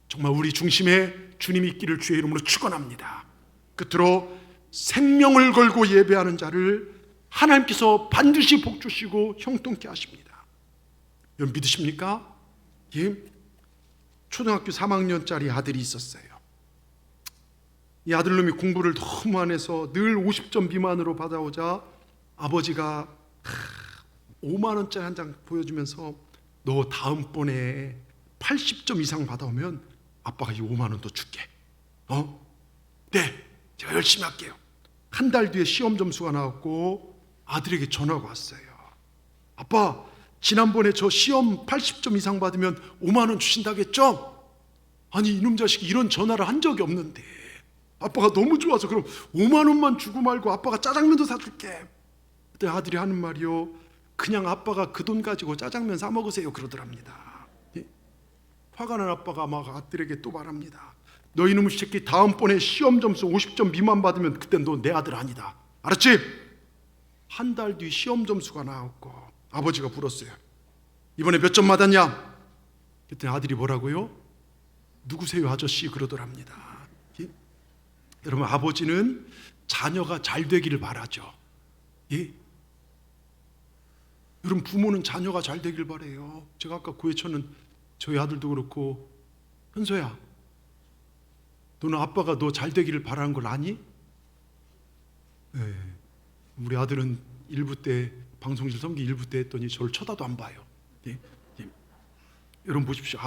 정말 우리 중심에 주님이 있기를 주의 이름으로 축원합니다. 끝으로 생명을 걸고 예배하는 자를 하나님께서 반드시 복 주시고 형통케 하십니다. 여러분 믿으십니까? 예? 초등학교 3학년짜리 아들이 있었어요. 이 아들놈이 공부를 너무 안 해서 늘 50점 미만으로 받아오자 아버지가 5만 원짜리 한 장 보여주면서 너 다음번에 80점 이상 받아오면 아빠가 이 5만 원 더 줄게. 네, 제가 열심히 할게요. 한 달 뒤에 시험 점수가 나왔고 아들에게 전화가 왔어요. 아빠, 지난번에 저 시험 80점 이상 받으면 5만 원 주신다겠죠? 아니 이놈 자식이 이런 전화를 한 적이 없는데 아빠가 너무 좋아서 그럼 5만 원만 주고 말고 아빠가 짜장면도 사줄게. 그때 아들이 하는 말이요, 그냥 아빠가 그 돈 가지고 짜장면 사 먹으세요 그러더랍니다. 예? 화가 난 아빠가 막 아들에게 또 말합니다. 너 이놈의 새끼 다음번에 시험 점수 50점 미만 받으면 그땐 너 내 아들 아니다. 알았지? 한 달 뒤 시험 점수가 나왔고 아버지가 물었어요. 이번에 몇 점 받았냐? 그때 아들이 뭐라고요? 누구세요 아저씨 그러더랍니다. 예? 여러분 아버지는 자녀가 잘 되기를 바라죠. 예? 여러분 부모는 자녀가 잘 되길 바래요. 제가 아까 고해천은 저희 아들도 그렇고, 현서야 너는 아빠가 너 잘 되기를 바라는 걸 아니? 네. 우리 아들은 일부 때 방송실 섬기 일부 때 했더니 저를 쳐다도 안 봐요. 예? 예. 여러분 보십시오.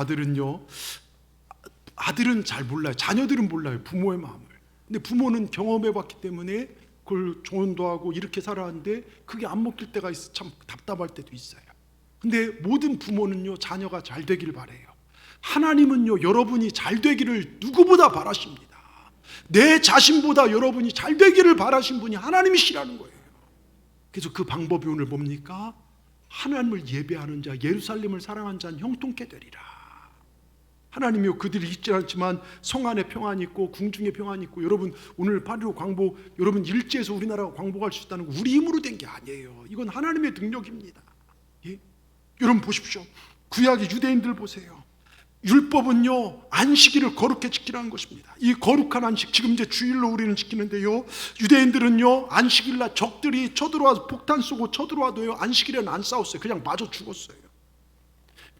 아들은 잘 몰라요. 자녀들은 몰라요 부모의 마음을. 근데 부모는 경험해봤기 때문에 그걸 조언도 하고 이렇게 살아왔는데 그게 안 먹힐 때가 있어. 참 답답할 때도 있어요. 근데 모든 부모는요 자녀가 잘 되기를 바래요. 하나님은요 여러분이 잘 되기를 누구보다 바라십니다. 내 자신보다 여러분이 잘 되기를 바라신 분이 하나님이시라는 거예요. 그래서 그 방법이 오늘 뭡니까? 하나님을 예배하는 자, 예루살렘을 사랑하는 자는 형통케 되리라. 하나님이요 그들이 있지 않지만 성 안에 평안이 있고 궁중에 평안이 있고, 여러분 오늘 8.15 광복, 여러분 일제에서 우리나라가 광복할 수 있다는 거 우리 힘으로 된 게 아니에요. 이건 하나님의 능력입니다. 예? 여러분 보십시오. 구약의 유대인들 보세요. 율법은요 안식일을 거룩히 지키라는 것입니다. 이 거룩한 안식, 지금 이제 주일로 우리는 지키는데요, 유대인들은요 안식일날 적들이 쳐들어와서 폭탄 쏘고 쳐들어와도요 안식일에는 안 싸웠어요. 그냥 맞아 죽었어요.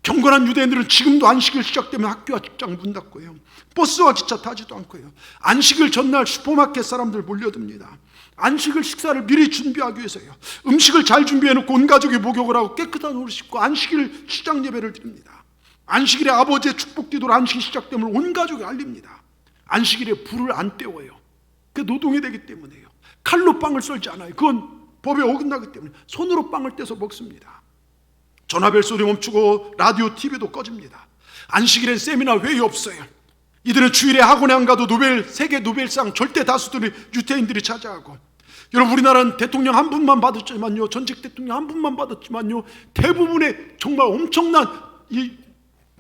경건한 유대인들은 지금도 안식일 시작되면 학교와 직장 문 닫고요, 버스와 기차 타지도 않고요, 안식일 전날 슈퍼마켓 사람들 몰려듭니다. 안식일 식사를 미리 준비하기 위해서요, 음식을 잘 준비해놓고 온 가족이 목욕을 하고 깨끗한 옷을 입고 안식일 시장 예배를 드립니다. 안식일에 아버지의 축복 기도로 안식이 시작되면 온 가족이 알립니다. 안식일에 불을 안 떼워요. 그게 노동이 되기 때문에요. 칼로 빵을 썰지 않아요. 그건 법에 어긋나기 때문에 손으로 빵을 떼서 먹습니다. 전화벨 소리 멈추고 라디오, TV도 꺼집니다. 안식일엔 세미나 회의 없어요. 이들은 주일에 학원에 안 가도 세계 노벨상 절대 다수들이 유태인들이 차지하고, 여러분 우리나라는 대통령 한 분만 받았지만요, 전직 대통령 한 분만 받았지만요, 대부분의 정말 엄청난 이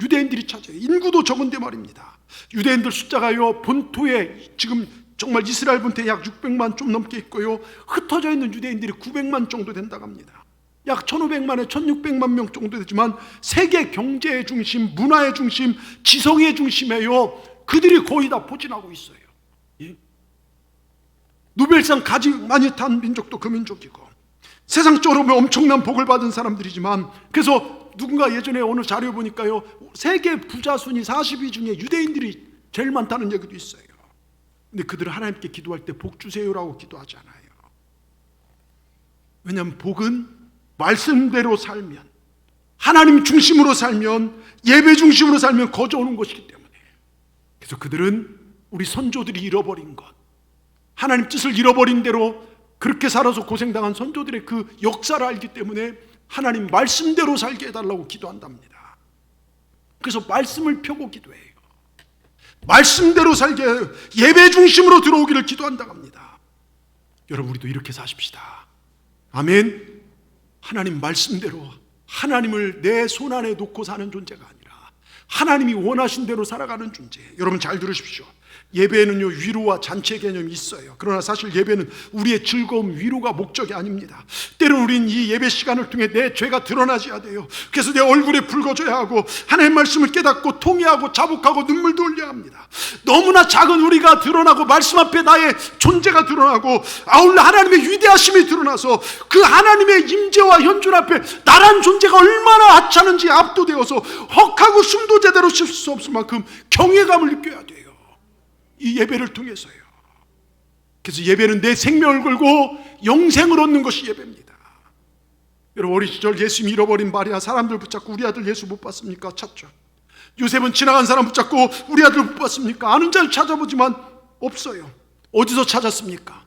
유대인들이 차지해요. 인구도 적은데 말입니다. 유대인들 숫자가요 본토에 지금 정말 이스라엘 본토에 약 600만 좀 넘게 있고요, 흩어져 있는 유대인들이 900만 정도 된다고 합니다. 약 1500만에 1600만 명 정도 되지만 세계 경제의 중심, 문화의 중심, 지성의 중심에요 그들이 거의 다 포진하고 있어요. 예? 노벨상 가장 많이 탄 민족도 그 민족이고, 세상적으로 엄청난 복을 받은 사람들이지만, 그래서 누군가 예전에 어느 자료 보니까요 세계 부자 순위 40위 중에 유대인들이 제일 많다는 얘기도 있어요. 근데 그들은 하나님께 기도할 때 복 주세요라고 기도하지 않아요. 왜냐하면 복은 말씀대로 살면, 하나님 중심으로 살면, 예배 중심으로 살면 거저오는 것이기 때문에. 그래서 그들은 우리 선조들이 잃어버린 것, 하나님 뜻을 잃어버린 대로 그렇게 살아서 고생당한 선조들의 그 역사를 알기 때문에 하나님 말씀대로 살게 해달라고 기도한답니다. 그래서 말씀을 펴고 기도해요. 말씀대로 살게, 예배 중심으로 들어오기를 기도한다고 합니다. 여러분 우리도 이렇게 사십시다. 아멘. 하나님 말씀대로, 하나님을 내 손안에 놓고 사는 존재가 아니라 하나님이 원하신 대로 살아가는 존재. 여러분 잘 들으십시오. 예배에는요, 위로와 잔치 개념이 있어요. 그러나 사실 예배는 우리의 즐거움, 위로가 목적이 아닙니다. 때로는 우린 이 예배 시간을 통해 내 죄가 드러나져야 돼요. 그래서 내 얼굴에 붉어져야 하고 하나님의 말씀을 깨닫고 통회하고 자복하고 눈물도 흘려야 합니다. 너무나 작은 우리가 드러나고 말씀 앞에 나의 존재가 드러나고 아울러 하나님의 위대하심이 드러나서 그 하나님의 임재와 현존 앞에 나란 존재가 얼마나 하찮은지 압도되어서 헉하고 숨도 제대로 쉴 수 없을 만큼 경외감을 느껴야 돼요. 이 예배를 통해서요. 그래서 예배는 내 생명을 걸고 영생을 얻는 것이 예배입니다. 여러분, 어린 시절 예수님이 잃어버린 마리아, 사람들 붙잡고 우리 아들 예수 못 봤습니까? 찾죠. 요셉은 지나간 사람 붙잡고 우리 아들 못 봤습니까? 아는 자를 찾아보지만 없어요. 어디서 찾았습니까?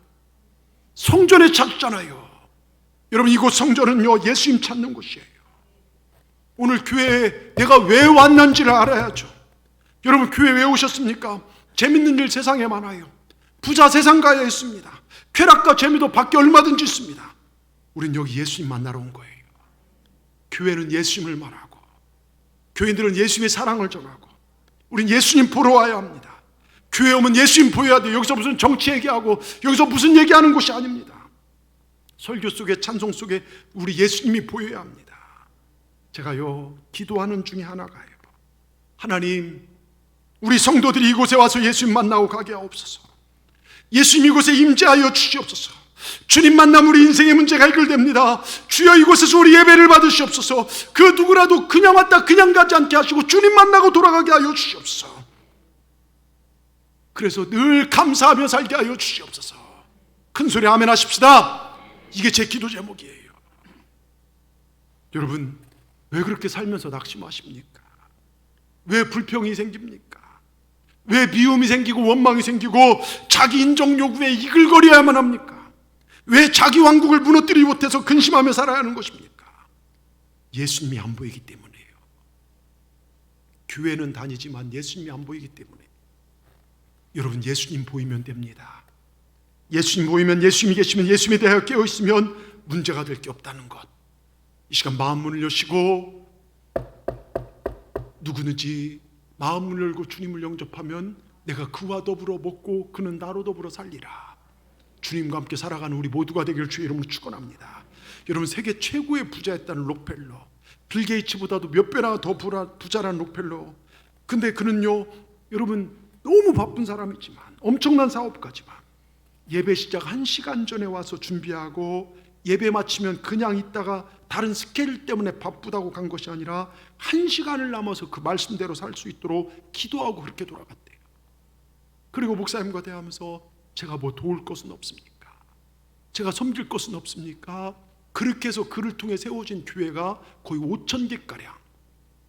성전에 찾잖아요. 여러분, 이곳 성전은요, 예수님 찾는 곳이에요. 오늘 교회에 내가 왜 왔는지를 알아야죠. 여러분, 교회 왜 오셨습니까? 재밌는 일 세상에 많아요. 부자 세상 가야 있습니다. 쾌락과 재미도 밖에 얼마든지 있습니다. 우린 여기 예수님 만나러 온 거예요. 교회는 예수님을 말하고 교인들은 예수님의 사랑을 전하고 우린 예수님 보러 와야 합니다. 교회 오면 예수님 보여야 돼요. 여기서 무슨 정치 얘기하고 여기서 무슨 얘기하는 곳이 아닙니다. 설교 속에 찬송 속에 우리 예수님이 보여야 합니다. 제가요, 기도하는 중에 하나가요. 하나님, 우리 성도들이 이곳에 와서 예수님 만나고 가게 하옵소서. 예수님 이곳에 임재하여 주시옵소서. 주님 만나면 우리 인생의 문제가 해결됩니다. 주여, 이곳에서 우리 예배를 받으시옵소서. 그 누구라도 그냥 왔다 그냥 가지 않게 하시고 주님 만나고 돌아가게 하여 주시옵소서. 그래서 늘 감사하며 살게 하여 주시옵소서. 큰 소리 아멘 하십시다. 이게 제 기도 제목이에요. 여러분, 왜 그렇게 살면서 낙심하십니까? 왜 불평이 생깁니까? 왜 미움이 생기고 원망이 생기고 자기 인정 요구에 이글거려야만 합니까? 왜 자기 왕국을 무너뜨리지 못해서 근심하며 살아야 하는 것입니까? 예수님이 안 보이기 때문이에요. 교회는 다니지만 예수님이 안 보이기 때문에. 여러분, 예수님 보이면 됩니다. 예수님 보이면, 예수님이 계시면, 예수님에 대하여 깨어있으면 문제가 될 게 없다는 것. 이 시간 마음 문을 여시고 누구든지 마음 문을 열고 주님을 영접하면 내가 그와 더불어 먹고 그는 나로 더불어 살리라. 주님과 함께 살아가는 우리 모두가 되기를 주의 이름으로 축원합니다. 여러분, 세계 최고의 부자였다는 록펠러, 빌 게이츠보다도 몇 배나 더 부자란 록펠러. 근데 그는요, 여러분, 너무 바쁜 사람이지만 엄청난 사업가지만 예배 시작 1시간 전에 와서 준비하고 예배 마치면 그냥 있다가 다른 스케일 때문에 바쁘다고 간 것이 아니라 1시간을 남아서 그 말씀대로 살 수 있도록 기도하고 그렇게 돌아갔대요. 그리고 목사님과 대화하면서 제가 뭐 도울 것은 없습니까? 제가 섬길 것은 없습니까? 그렇게 해서 그를 통해 세워진 교회가 거의 5,000개가량,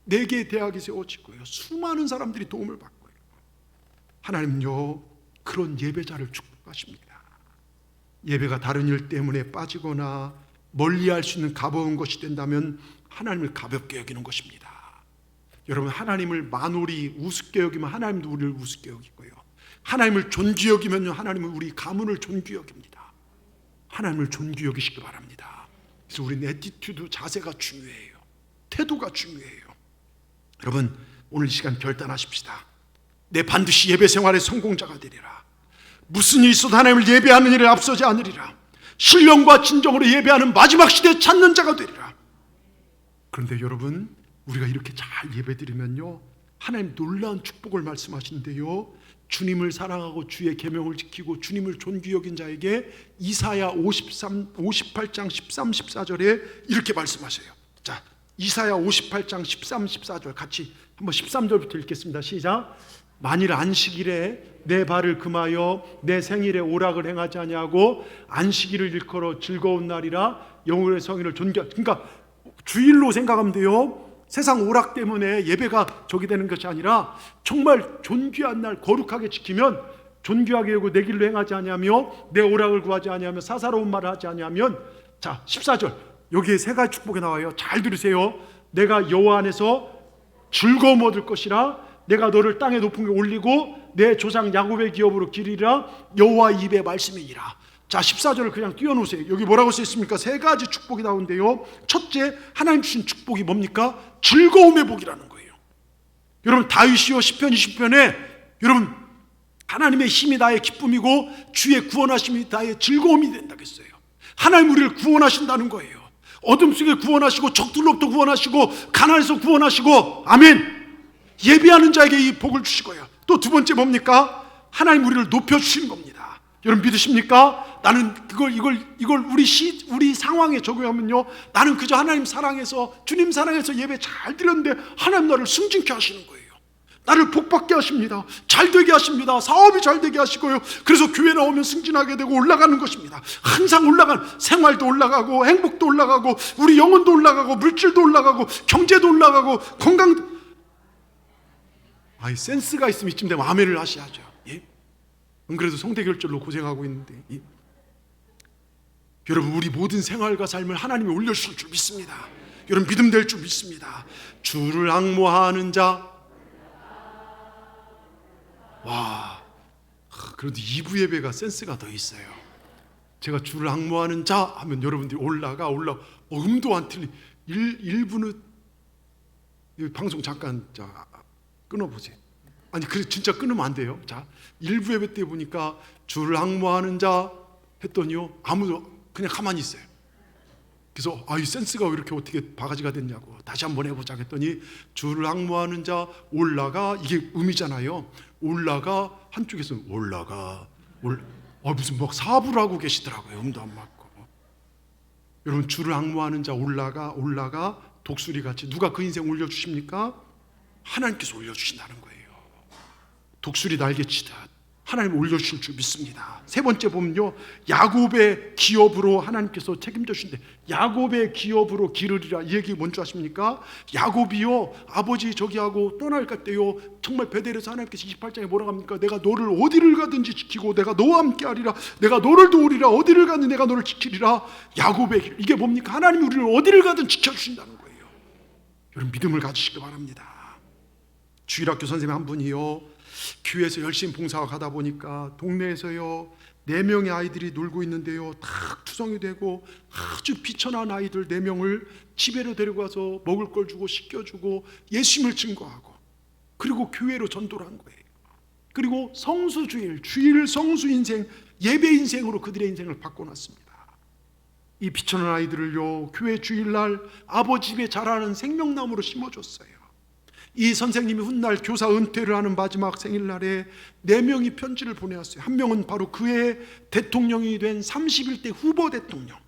4개의 대학이 세워지고요, 수많은 사람들이 도움을 받고요. 하나님요, 그런 예배자를 축복하십니다. 예배가 다른 일 때문에 빠지거나 멀리할 수 있는 가벼운 것이 된다면 하나님을 가볍게 여기는 것입니다. 여러분, 하나님을 만홀히 우습게 여기면 하나님도 우리를 우습게 여기고요, 하나님을 존귀 여기면 하나님은 우리 가문을 존귀 여깁니다. 하나님을 존귀 여기시기 바랍니다. 그래서 우리는 애티튜드, 자세가 중요해요. 태도가 중요해요. 여러분, 오늘 이 시간 결단하십시다. 내 반드시 예배 생활의 성공자가 되리라. 무슨 일이 있어도 하나님을 예배하는 일에 앞서지 않으리라. 신령과 진정으로 예배하는 마지막 시대에 찾는 자가 되리라. 그런데 여러분, 우리가 이렇게 잘 예배드리면요, 하나님 놀라운 축복을 말씀하시는데요, 주님을 사랑하고 주의 계명을 지키고 주님을 존귀 여긴 자에게 이사야 58장 13, 14절에 이렇게 말씀하세요. 자, 이사야 58장 13, 14절 같이 한번 13절부터 읽겠습니다. 시작. 만일 안식일에 내 발을 금하여 내 생일에 오락을 행하지 아니하고 안식일을 일컬어 즐거운 날이라 여호와의 성인을 존귀하. 그러니까 주일로 생각하면 돼요. 세상 오락 때문에 예배가 저기 되는 것이 아니라 정말 존귀한 날 거룩하게 지키면, 존귀하게 여기고 내 길로 행하지 아니하며 내 오락을 구하지 아니하며 사사로운 말을 하지 아니하면, 자 14절 여기에 세 가지 축복이 나와요. 잘 들으세요. 내가 여호와 안에서 즐거움 얻을 것이라. 내가 너를 땅의 높은 데 올리고 내 조상 야곱의 기업으로 기리라. 여호와 입의 말씀이니라. 자 14절을 그냥 띄워놓으세요. 여기 뭐라고 써있습니까? 세 가지 축복이 나오는데요, 첫째, 하나님 주신 축복이 뭡니까? 즐거움의 복이라는 거예요. 여러분, 다윗이요 시편 20편에 여러분 하나님의 힘이 나의 기쁨이고 주의 구원하심이 나의 즐거움이 된다겠어요. 하나님 우리를 구원하신다는 거예요. 어둠 속에 구원하시고 적들로부터 구원하시고 가난에서 구원하시고, 아멘. 예비하는 자에게 이 복을 주시고요. 또 두 번째 뭡니까? 하나님 우리를 높여주시는 겁니다. 여러분 믿으십니까? 나는 이걸 우리 상황에 적용하면요, 나는 그저 하나님 사랑해서, 주님 사랑해서 예배 잘 드렸는데 하나님 나를 승진케 하시는 거예요. 나를 복받게 하십니다. 잘되게 하십니다. 사업이 잘되게 하시고요. 그래서 교회 나오면 승진하게 되고 올라가는 것입니다. 항상 올라가는, 생활도 올라가고 행복도 올라가고 우리 영혼도 올라가고 물질도 올라가고 경제도 올라가고 건강도. 센스가 있으면 이쯤 되면 아멘을 하셔야죠. 예? 안 그래도 성대결절로 고생하고 있는데, 예? 여러분 우리 모든 생활과 삶을 하나님이 올려주실 줄 믿습니다. 여러분 믿음 될 줄 믿습니다. 주를 앙모하는 자. 와, 그래도 2부 예배가 센스가 더 있어요. 제가 주를 앙모하는 자 하면 여러분들이 올라가 음도 안 틀리. 1부는 방송 잠깐 끊어보세요. 아니 그래 진짜 끊으면 안 돼요. 자, 1부 예배 때 보니까 주를 앙모하는 자 했더니요, 아무도 그냥 가만히 있어요. 그래서 이 센스가 왜 이렇게 어떻게 바가지가 됐냐고 다시 한번 해보자 했더니, 주를 앙모하는 자 올라가, 이게 음이잖아요. 올라가, 한쪽에서는 올라가 무슨 막 사부를 하고 계시더라고요. 음도 안 맞고. 여러분 주를 앙모하는 자 올라가 독수리 같이. 누가 그 인생 올려주십니까? 하나님께서 올려주신다는 거예요. 독수리 날개치듯 하나님 올려주실 줄 믿습니다. 세 번째 보면요, 야곱의 기업으로 하나님께서 책임져 주신대. 야곱의 기업으로 기르리라. 이 얘기 뭔지 아십니까? 야곱이요, 아버지 저기하고 떠날 때요, 정말 베델에서 하나님께서 28장에 뭐라고 합니까? 내가 너를 어디를 가든지 지키고 내가 너와 함께 하리라. 내가 너를 도우리라. 어디를 가든 내가 너를 지키리라. 야곱의, 이게 뭡니까? 하나님이 우리를 어디를 가든 지켜주신다는 거예요. 여러분 믿음을 가지시기 바랍니다. 주일학교 선생님 한 분이요, 교회에서 열심히 봉사가 가다 보니까 동네에서요 4명의 아이들이 놀고 있는데요, 탁 투성이 되고 아주 비천한 아이들 4명을 집에로 데려가서 먹을 걸 주고 씻겨주고 예수님을 증거하고, 그리고 교회로 전도를 한 거예요. 그리고 성수주일, 주일 성수 인생, 예배 인생으로 그들의 인생을 바꿔놨습니다. 이 비천한 아이들을요 교회 주일날 아버지 집에 자라는 생명나무로 심어줬어요. 이 선생님이 훗날 교사 은퇴를 하는 마지막 생일날에 4명이 편지를 보내왔어요. 한 명은 바로 그의 대통령이 된 31대 후보 대통령,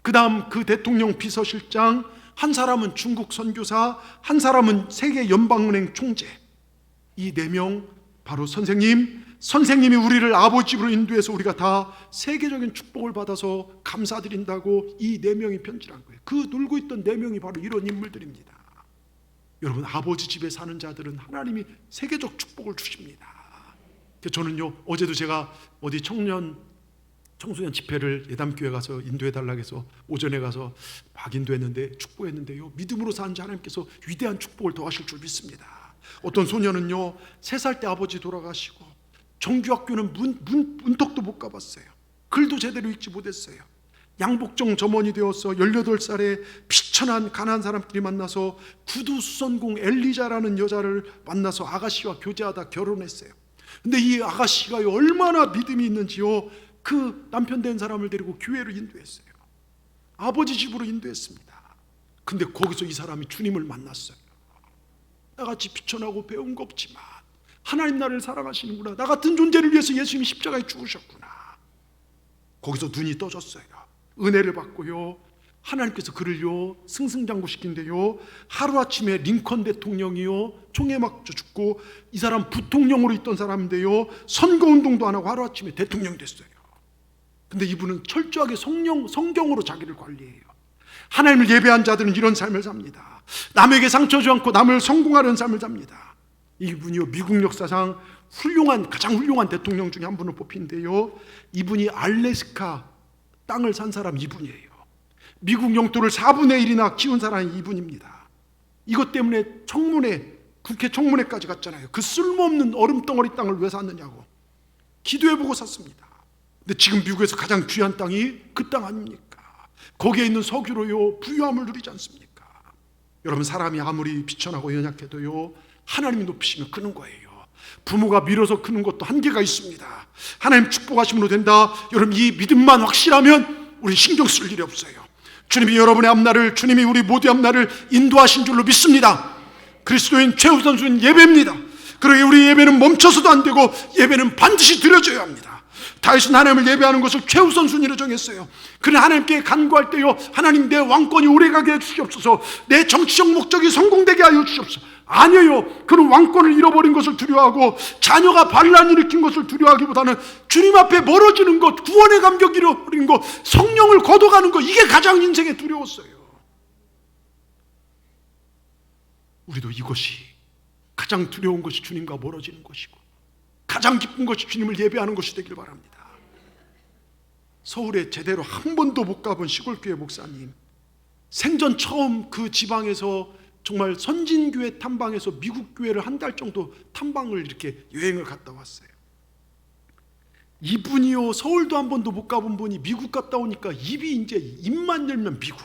그 다음 그 대통령 비서실장, 한 사람은 중국 선교사, 한 사람은 세계 연방은행 총재. 이 4명 바로 선생님이 우리를 아버지 집으로 인도해서 우리가 다 세계적인 축복을 받아서 감사드린다고 이 4명이 편지를 한 거예요. 그 놀고 있던 4명이 바로 이런 인물들입니다. 여러분 아버지 집에 사는 자들은 하나님이 세계적 축복을 주십니다. 저는요, 어제도 제가 어디 청소년 집회를 예담교회 가서 인도해달라고 해서 오전에 가서 막 인도했는데, 축복했는데요, 믿음으로 사는 자 하나님께서 위대한 축복을 더하실 줄 믿습니다. 어떤 소년은요 3살 때 아버지 돌아가시고 정규학교는 문턱도 못 가봤어요. 글도 제대로 읽지 못했어요. 양복정 점원이 되어서 18살에 비천한 가난한 사람끼리 만나서 구두 수선공 엘리자라는 여자를 만나서 아가씨와 교제하다 결혼했어요. 근데 이 아가씨가 얼마나 믿음이 있는지요, 그 남편 된 사람을 데리고 교회로 인도했어요. 아버지 집으로 인도했습니다. 근데 거기서 이 사람이 주님을 만났어요. 나같이 비천하고 배운 거 없지만 하나님 나를 사랑하시는구나, 나 같은 존재를 위해서 예수님이 십자가에 죽으셨구나. 거기서 눈이 떠졌어요. 은혜를 받고요, 하나님께서 그를요 승승장구시킨대요. 하루아침에 링컨 대통령이요 총에 맞춰 죽고, 이 사람 부통령으로 있던 사람인데요 선거운동도 안 하고 하루아침에 대통령이 됐어요. 근데 이분은 철저하게 성경으로 자기를 관리해요. 하나님을 예배한 자들은 이런 삶을 삽니다. 남에게 상처 주지 않고 남을 성공하려는 삶을 삽니다. 이분이요 미국 역사상 가장 훌륭한 대통령 중에 한 분을 뽑힌데요, 이분이 알래스카 땅을 산 사람 이분이에요. 미국 영토를 4분의 1이나 키운 사람이 이분입니다. 이것 때문에 국회 청문회까지 갔잖아요. 그 쓸모없는 얼음덩어리 땅을 왜 샀느냐고 기도해보고 샀습니다. 근데 지금 미국에서 가장 귀한 땅이 그 땅 아닙니까? 거기에 있는 석유로요 부유함을 누리지 않습니까? 여러분 사람이 아무리 비천하고 연약해도요 하나님이 높이시면 크는 거예요. 부모가 밀어서 크는 것도 한계가 있습니다. 하나님 축복하심으로 된다. 여러분, 이 믿음만 확실하면 우리 신경 쓸 일이 없어요. 주님이 여러분의 앞날을, 주님이 우리 모두의 앞날을 인도하신 줄로 믿습니다. 그리스도인 최우선순위는 예배입니다. 그러기에 우리 예배는 멈춰서도 안 되고 예배는 반드시 드려져야 합니다. 다윗은 하나님을 예배하는 것을 최우선순위로 정했어요. 그는 하나님께 간구할 때요, 하나님, 내 왕권이 오래가게 해주시옵소서, 내 정치적 목적이 성공되게 하여 주시옵소서. 아니에요. 그는 왕권을 잃어버린 것을 두려워하고 자녀가 반란 일으킨 것을 두려워하기보다는 주님 앞에 멀어지는 것, 구원의 감격 잃어버린 것, 성령을 거둬가는 것, 이게 가장 인생에 두려웠어요. 우리도 이것이 가장 두려운 것이 주님과 멀어지는 것이고, 가장 기쁜 것이 주님을 예배하는 것이 되길 바랍니다. 서울에 제대로 한 번도 못 가본 시골교회 목사님, 생전 처음 그 지방에서 정말 선진교회 탐방해서 미국 교회를 한 달 정도 탐방을 이렇게 여행을 갔다 왔어요. 이분이요, 서울도 한 번도 못 가본 분이 미국 갔다 오니까 입이 이제 입만 열면 미국.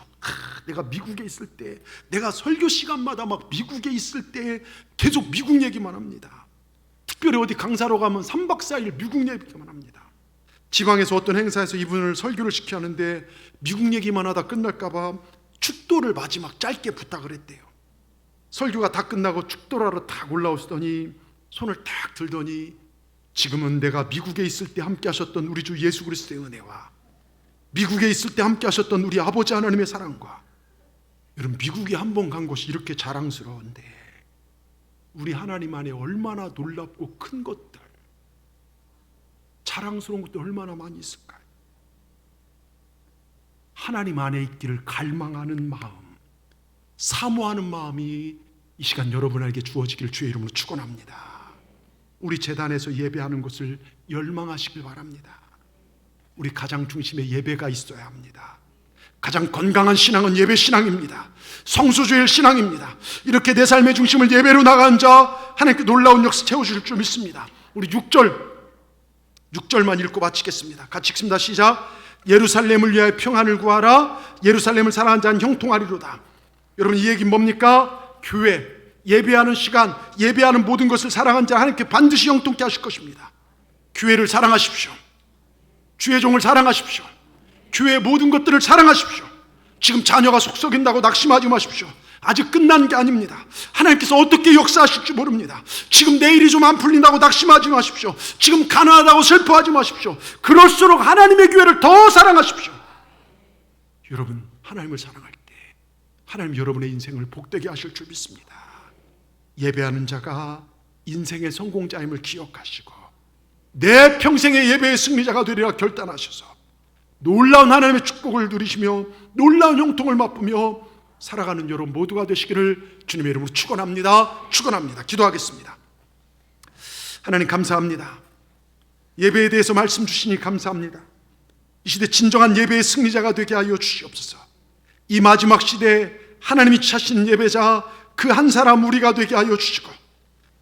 내가 미국에 있을 때, 내가 설교 시간마다 막 미국에 있을 때 계속 미국 얘기만 합니다. 특별히 어디 강사로 가면 3박 4일 미국 얘기만 합니다. 지방에서 어떤 행사에서 이분을 설교를 시켜야 하는데 미국 얘기만 하다 끝날까 봐 축도를 마지막 짧게 부탁을 했대요. 설교가 다 끝나고 축도라로 딱 올라오시더니 손을 딱 들더니, 지금은 내가 미국에 있을 때 함께 하셨던 우리 주 예수 그리스도의 은혜와 미국에 있을 때 함께 하셨던 우리 아버지 하나님의 사랑과, 여러분, 미국에 한 번 간 곳이 이렇게 자랑스러운데 우리 하나님 안에 얼마나 놀랍고 큰 것들, 자랑스러운 것들 얼마나 많이 있을까요? 하나님 안에 있기를 갈망하는 마음, 사모하는 마음이 이 시간 여러분에게 주어지길 주의 이름으로 축원합니다. 우리 제단에서 예배하는 것을 열망하시길 바랍니다. 우리 가장 중심에 예배가 있어야 합니다. 가장 건강한 신앙은 예배 신앙입니다. 성수주의 신앙입니다. 이렇게 내 삶의 중심을 예배로 나간 자, 하나님께 놀라운 역사 채워주실 줄 믿습니다. 우리 6절만 읽고 마치겠습니다. 같이 읽습니다. 시작. 예루살렘을 위하여 평안을 구하라. 예루살렘을 사랑하는 자는 형통하리로다. 여러분, 이 얘기는 뭡니까? 교회, 예배하는 시간, 예배하는 모든 것을 사랑하는 자 하나님께 반드시 형통케 하실 것입니다. 교회를 사랑하십시오. 주의 종을 사랑하십시오. 교회의 모든 것들을 사랑하십시오. 지금 자녀가 속썩인다고 낙심하지 마십시오. 아직 끝난 게 아닙니다. 하나님께서 어떻게 역사하실지 모릅니다. 지금 내일이 좀 안 풀린다고 낙심하지 마십시오. 지금 가난하다고 슬퍼하지 마십시오. 그럴수록 하나님의 교회를 더 사랑하십시오. 여러분, 하나님을 사랑할 때 하나님 여러분의 인생을 복되게 하실 줄 믿습니다. 예배하는 자가 인생의 성공자임을 기억하시고 내 평생의 예배의 승리자가 되리라 결단하셔서 놀라운 하나님의 축복을 누리시며 놀라운 형통을 맛보며 살아가는 여러분 모두가 되시기를 주님의 이름으로 축원합니다. 축원합니다. 기도하겠습니다. 하나님, 감사합니다. 예배에 대해서 말씀 주시니 감사합니다. 이 시대 진정한 예배의 승리자가 되게 하여 주시옵소서. 이 마지막 시대에 하나님이 찾으신 예배자 그 한 사람 우리가 되게 하여 주시고,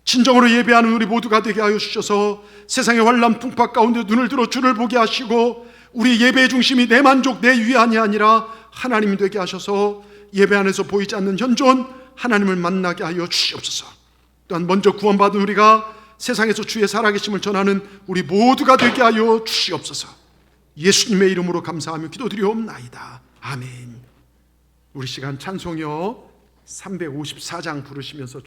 진정으로 예배하는 우리 모두가 되게 하여 주셔서 세상의 환난 풍파 가운데 눈을 들어 주를 보게 하시고, 우리 예배의 중심이 내 만족 내 위안이 아니라 하나님이 되게 하셔서 예배 안에서 보이지 않는 현존 하나님을 만나게 하여 주시옵소서. 또한 먼저 구원받은 우리가 세상에서 주의 살아계심을 전하는 우리 모두가 되게 하여 주시옵소서. 예수님의 이름으로 감사하며 기도드리옵나이다. 아멘. 우리 시간 찬송요 354장 부르시면서